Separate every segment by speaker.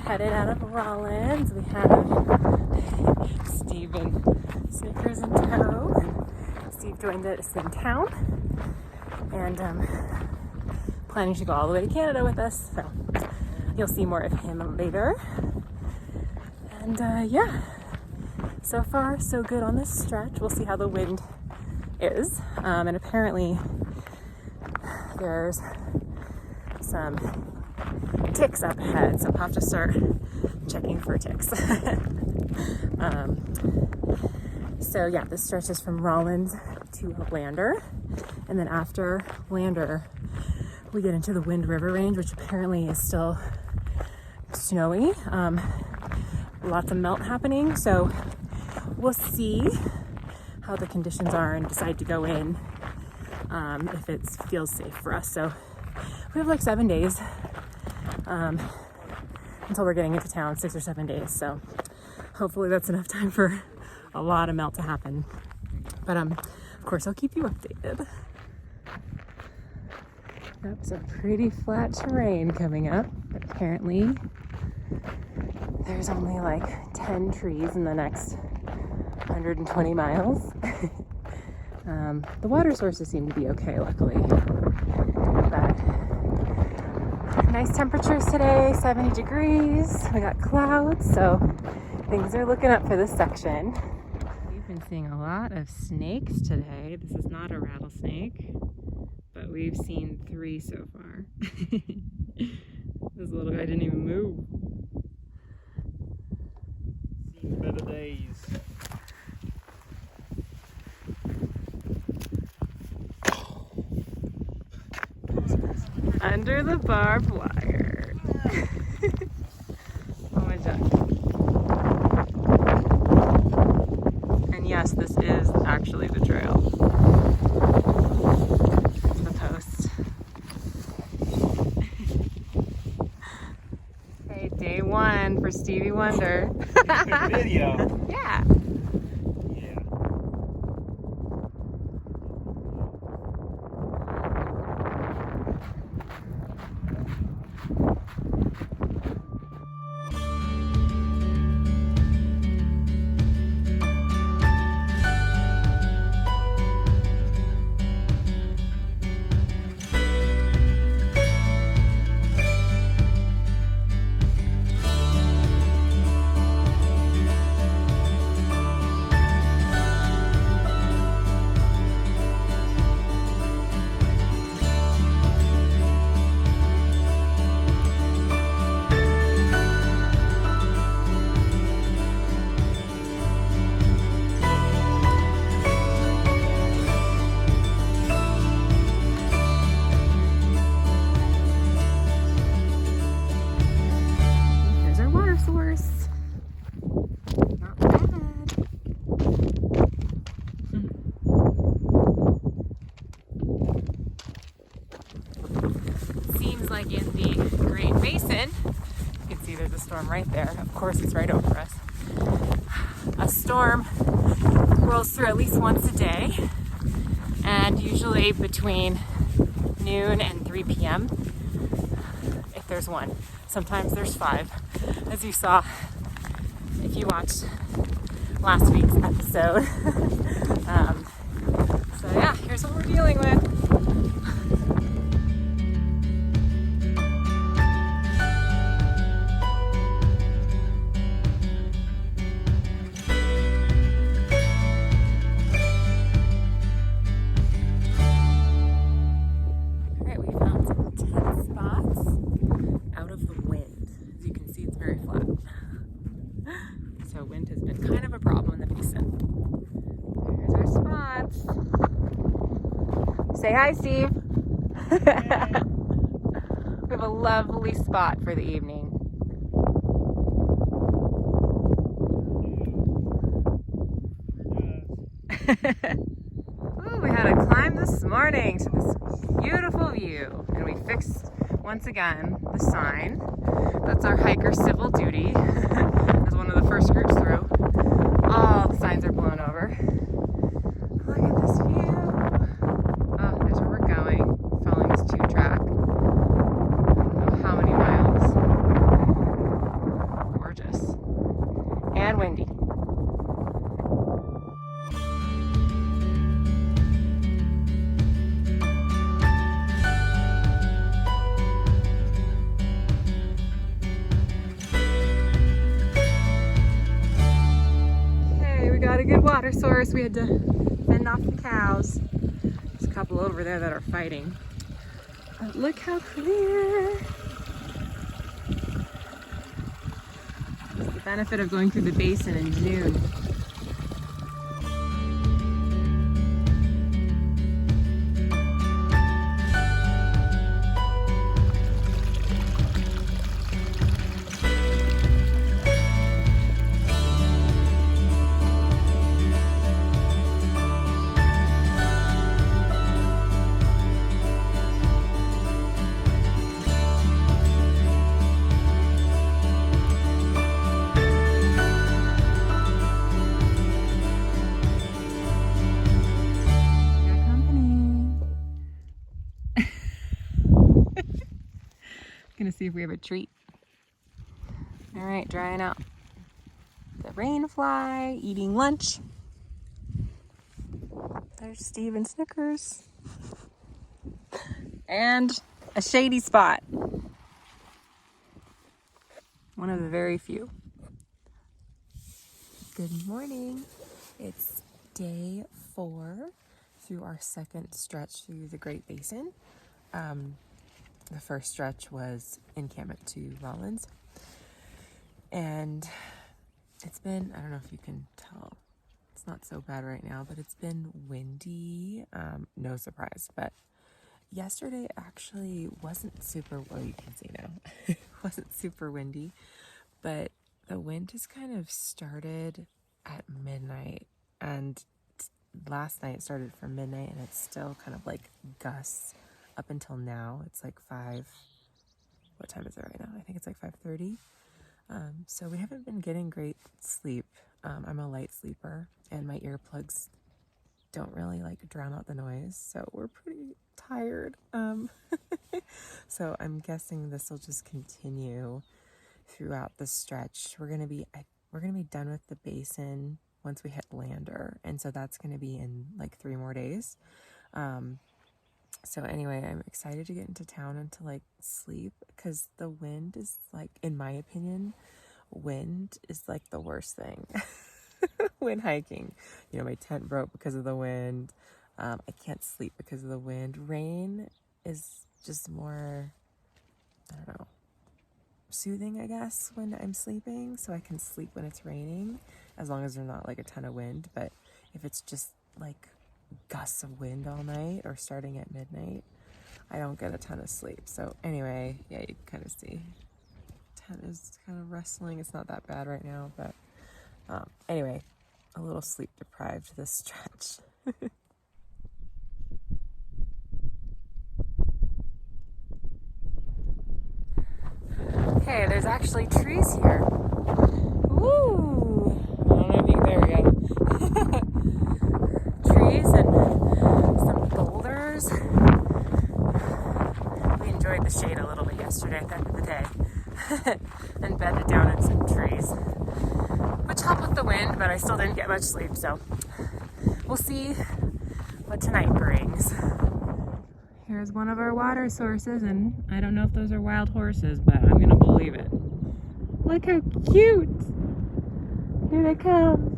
Speaker 1: Headed out of Rawlins. We have Steve and Snickers in tow. Steve joined us in town and planning to go all the way to Canada with us. So you'll see more of him later. And yeah, so far so good on this stretch. We'll see how the wind is. And apparently there's some ticks up ahead, so I'll have to start checking for ticks. So yeah, this stretches from Rawlins to Lander, and then after Lander we get into the Wind River Range, which apparently is still snowy. Lots of melt happening, so we'll see how the conditions are and decide to go in if it feels safe for us. So we have like 7 days until we're getting into town, 6 or 7 days. So hopefully that's enough time for a lot of melt to happen. But of course I'll keep you updated. That's a pretty flat terrain coming up. But apparently there's only like 10 trees in the next 120 miles. The water sources seem to be okay, luckily. But nice temperatures today, 70 degrees. We got clouds, so things are looking up for this section. We've been seeing a lot of snakes today. This is not a rattlesnake, but we've seen 3 so far. This little guy didn't even move.
Speaker 2: Seen better days.
Speaker 1: Under the barbed wire. Oh my God. And yes, this is actually the trail. It's the post. Okay, day 1 for Stevie Wonder.
Speaker 2: Video.
Speaker 1: Yeah. Like in the Great Basin, you can see there's a storm right there. Of course, it's right over us. A storm rolls through at least once a day, and usually between noon and 3 p.m. if there's one. Sometimes there's 5, as you saw if you watched last week's episode. So yeah, here's what we're dealing with. Wind has been kind of a problem in the basin. Here's our spots. Say hi, Steve. We have a lovely spot for the evening. Ooh, we had to climb this morning to this beautiful view. And we fixed, once again, the sign. That's our hiker civil duty. As one of the first groups through. All the signs are blown over. Look at this view. Oh, there's where we're going. Following this tube track. I don't know how many miles. Gorgeous. And windy. Got a good water source. We had to fend off the cows. There's a couple over there that are fighting. But look how clear. It's the benefit of going through the basin in June. Gonna see if we have a treat. All right, drying out the rain fly, eating lunch. There's Steve and Snickers. And a shady spot. One of the very few. Good morning. It's day 4 through our second stretch through the Great Basin. The first stretch was encampment to Rawlins. And it's been, I don't know if you can tell, it's not so bad right now, but it's been windy. No surprise, but yesterday actually wasn't super, well, you can see now, it wasn't super windy, but the wind just kind of started at midnight, and last night it started from midnight, and it's still kind of like gusts up until now. It's like 5, what time is it right now? I think it's like 5:30. So we haven't been getting great sleep. I'm a light sleeper, and my earplugs don't really like drown out the noise, so we're pretty tired. So I'm guessing this will just continue throughout the stretch. We're gonna be done with the basin once we hit Lander, and so that's gonna be in like 3 more days. So anyway, I'm excited to get into town and to like sleep, because the wind is like, in my opinion, wind is like the worst thing when hiking. You know, my tent broke because of the wind. I can't sleep because of the wind. Rain is just more, I don't know, soothing, I guess, when I'm sleeping. So I can sleep when it's raining, as long as there's not like a ton of wind. But if it's just like gusts of wind all night or starting at midnight, I don't get a ton of sleep. So anyway, yeah, you can kind of see tent is kind of rustling. It's not that bad right now, but anyway, a little sleep deprived this stretch. Okay, there's actually trees here. Woo! I don't know if you can, there we go. Trees and some boulders. We enjoyed the shade a little bit yesterday at the end of the day. And bedded down in some trees, which helped with the wind, but I still didn't get much sleep, so we'll see what tonight brings. Here's one of our water sources, and I don't know if those are wild horses, but I'm gonna believe it. Look how cute! Here they come.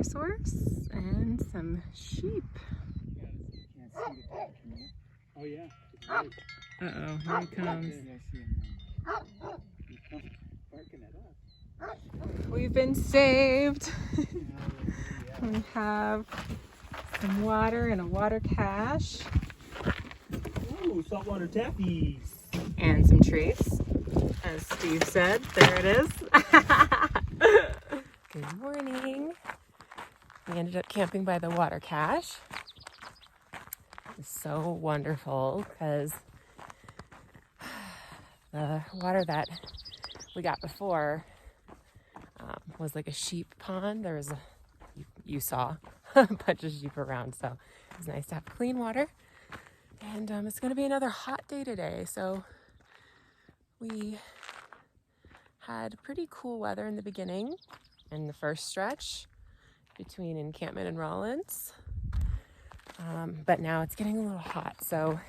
Speaker 1: source and some sheep.
Speaker 2: Oh yeah. It's right.
Speaker 1: Uh-oh, here he comes.
Speaker 2: Yeah, I see him now. He comes barking at us.
Speaker 1: We've been saved.
Speaker 2: Yeah.
Speaker 1: We have some water and a water cache.
Speaker 2: Ooh, saltwater taffies.
Speaker 1: And some treats. As Steve said, there it is. Good morning. We ended up camping by the water cache. It's so wonderful because the water that we got before was like a sheep pond. There was you saw a bunch of sheep around, so it was nice to have clean water. And it's going to be another hot day today, so we had pretty cool weather in the beginning, in the first stretch between encampment and Rawlins. But now it's getting a little hot, so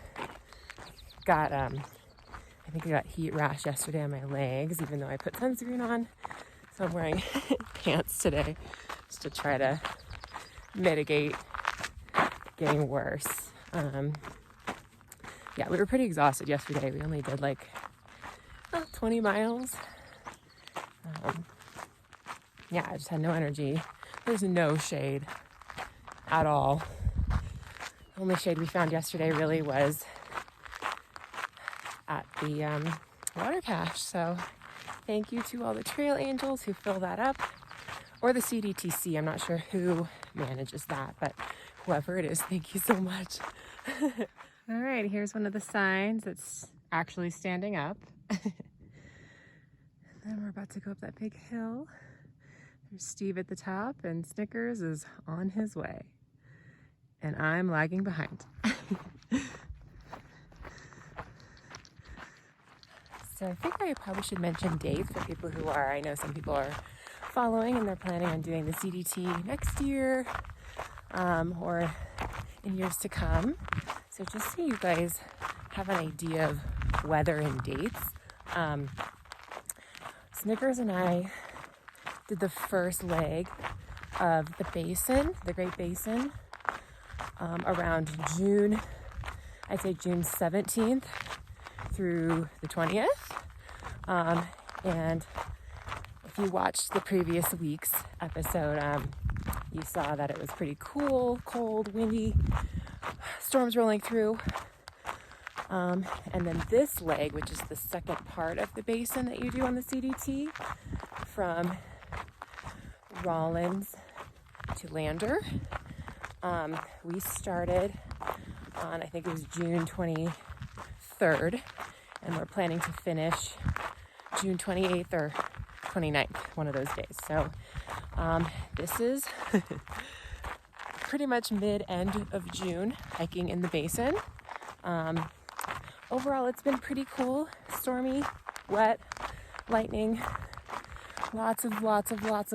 Speaker 1: got I think I got heat rash yesterday on my legs, even though I put sunscreen on. So I'm wearing pants today just to try to mitigate getting worse. Yeah, we were pretty exhausted yesterday. We only did like 20 miles. Yeah, I just had no energy. There's no shade at all. The only shade we found yesterday really was at the water cache. So thank you to all the trail angels who fill that up, or the CDTC. I'm not sure who manages that, but whoever it is, thank you so much. All right, here's one of the signs that's actually standing up. And then we're about to go up that big hill. There's Steve at the top, and Snickers is on his way. And I'm lagging behind. So I think I probably should mention dates for people who are, I know some people are following and they're planning on doing the CDT next year or in years to come. So just so you guys have an idea of weather and dates, Snickers and I did the first leg of the basin, the Great Basin, around June, I'd say June 17th through the 20th. And if you watched the previous week's episode, you saw that it was pretty cool, cold, windy, storms rolling through. And then this leg, which is the second part of the basin that you do on the CDT, from Rawlins to Lander, we started on, I think it was June 23rd, and we're planning to finish June 28th or 29th, one of those days. So this is pretty much mid-end of June, hiking in the basin. Overall, it's been pretty cool, stormy, wet, lightning, lots of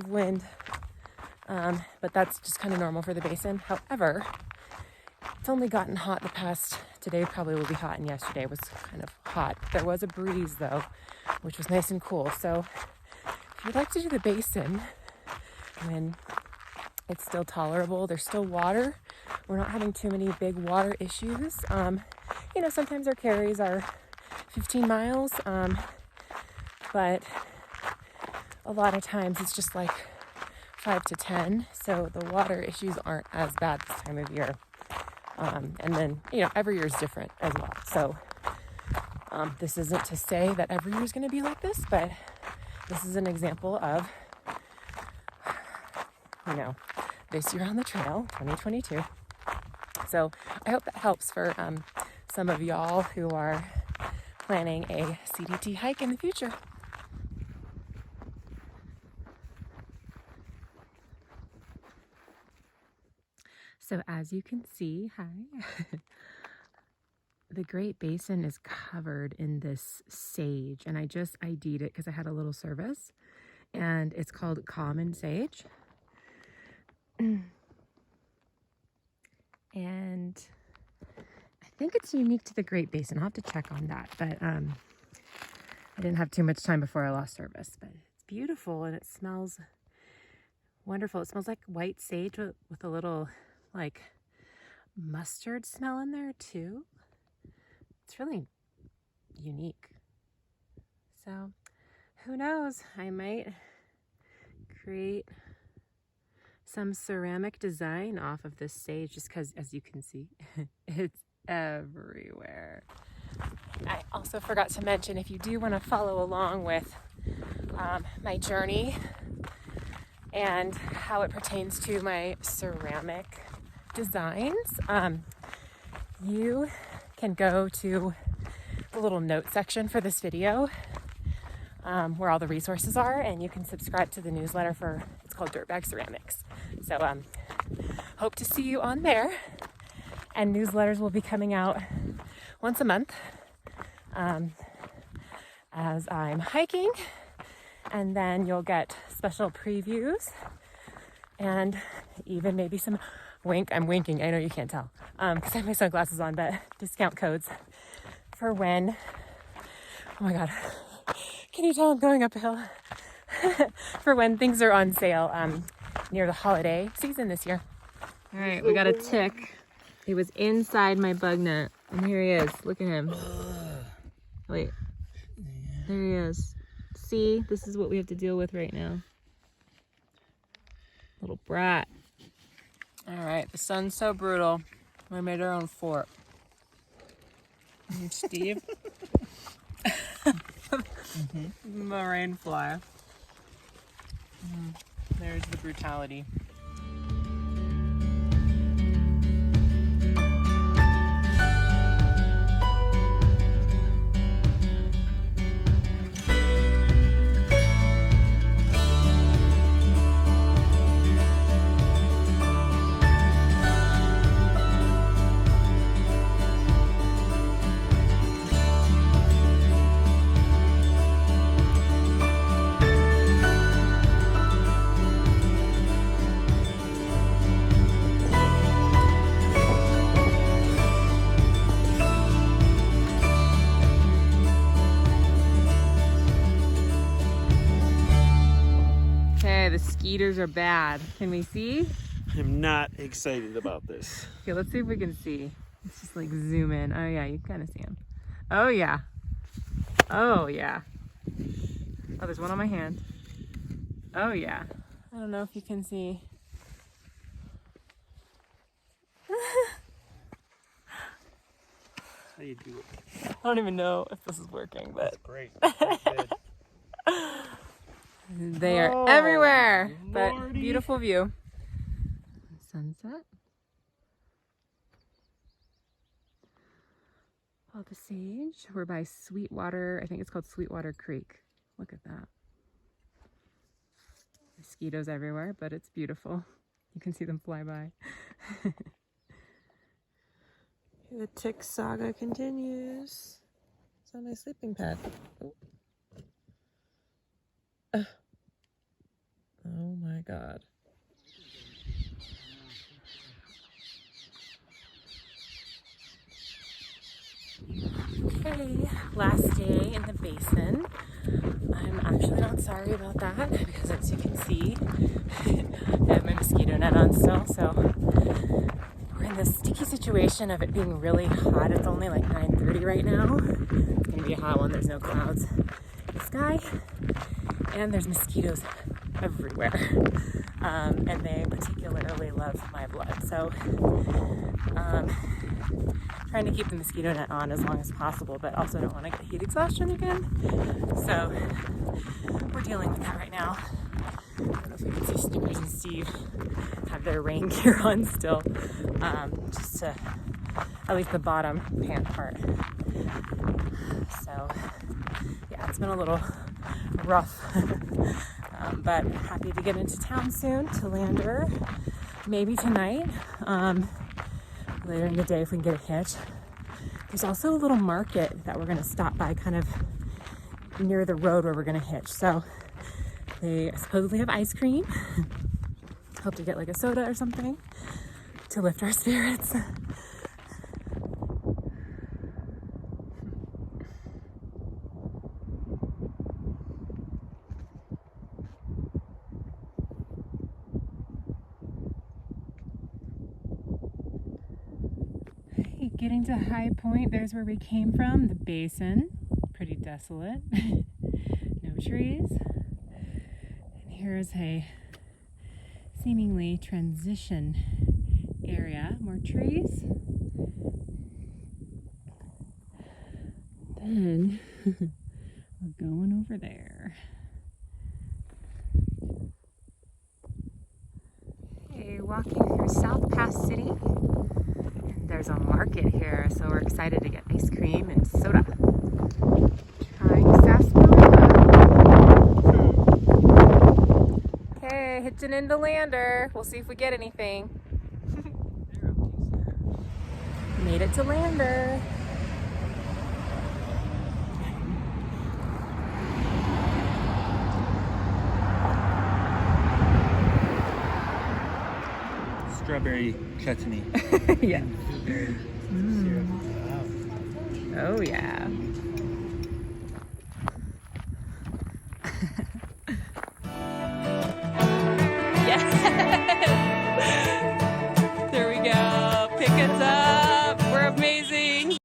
Speaker 1: wind. But that's just kind of normal for the basin. However, it's only gotten hot today probably will be hot, and yesterday was kind of hot. There was a breeze though, which was nice and cool. So if you'd like to do the basin when it's still tolerable, there's still water, we're not having too many big water issues. Sometimes our carries are 15 miles, but a lot of times it's just like 5 to 10, so the water issues aren't as bad this time of year. And then, every year is different as well. So this isn't to say that every year is going to be like this, but this is an example of, this year on the trail, 2022. So I hope that helps for some of y'all who are planning a CDT hike in the future. So as you can see, the Great Basin is covered in this sage, and I just ID'd it because I had a little service, and it's called common sage. And I think it's unique to the Great Basin. I'll have to check on that, but I didn't have too much time before I lost service. But it's beautiful, and it smells wonderful. It smells like white sage with a little like mustard smell in there too. it's really unique. So who knows, I might create some ceramic design off of this sage, just because, as you can see, it's everywhere. I also forgot to mention, if you do want to follow along with my journey and how it pertains to my ceramic designs, you can go to the little note section for this video, where all the resources are, and you can subscribe to the newsletter for, it's called Dirtbag Ceramics. So hope to see you on there, and newsletters will be coming out once a month as I'm hiking, and then you'll get special previews and even maybe some I'm winking, I know you can't tell because I have my sunglasses on, but discount codes for when, oh my god, can you tell I'm going uphill? For when things are on sale near the holiday season this year. All right, we got a tick. It was inside my bug net, and here he is. Look at him. Wait, there he is. See, this is what we have to deal with right now. Little brat. All right, the sun's so brutal. We made our own fort. And Steve, marine fly. There's the brutality. The skeeters are bad. Can we see?
Speaker 2: I'm not excited about this.
Speaker 1: Okay, let's see if we can see. Let's just like zoom in. Oh yeah, you kind of see them. Oh yeah. Oh yeah. Oh, there's one on my hand. Oh yeah. I don't know if you can see.
Speaker 2: How do you do it?
Speaker 1: I don't even know if this is working, but
Speaker 2: That's great. That's good.
Speaker 1: they are everywhere. But
Speaker 2: Lordy.
Speaker 1: beautiful view. Sunset. Oh, the sage. We're by Sweetwater. I think it's called Sweetwater Creek. Look at that. Mosquitoes everywhere, but it's beautiful. You can see them fly by. The tick saga continues. It's on my sleeping pad. Oh. Oh my god. Okay, last day in the basin. I'm actually not sorry about that because, as you can see, I have my mosquito net on still, so we're in this sticky situation of it being really hot. It's only like 9:30 right now. It's gonna be a hot one. There's no clouds in the sky, and there's mosquitoes everywhere, and they particularly love my blood. So trying to keep the mosquito net on as long as possible, but also don't want to get heat exhaustion again. So we're dealing with that right now. I don't know if we can see Snickers and Steve have their rain gear on still, just to at least the bottom pant part. So yeah, it's been a little rough, but happy to get into town soon to Lander, maybe tonight. Later in the day if we can get a hitch. There's also a little market that we're going to stop by kind of near the road where we're going to hitch. So they supposedly have ice cream. Hope to get like a soda or something to lift our spirits. Hey, Getting to High Point, there's where we came from, the basin. Pretty desolate. No trees. And here's a seemingly transition area. More trees. Then we're going over there. Okay, walking through South Pass City. And there's a market here, so we're excited to get ice cream and soda. Trying sarsaparilla. Okay, hitching into Lander. We'll see if we get anything. Made it to Lander.
Speaker 2: Strawberry chutney.
Speaker 1: Yeah. Oh yeah. Yes. There we go. Pick us up.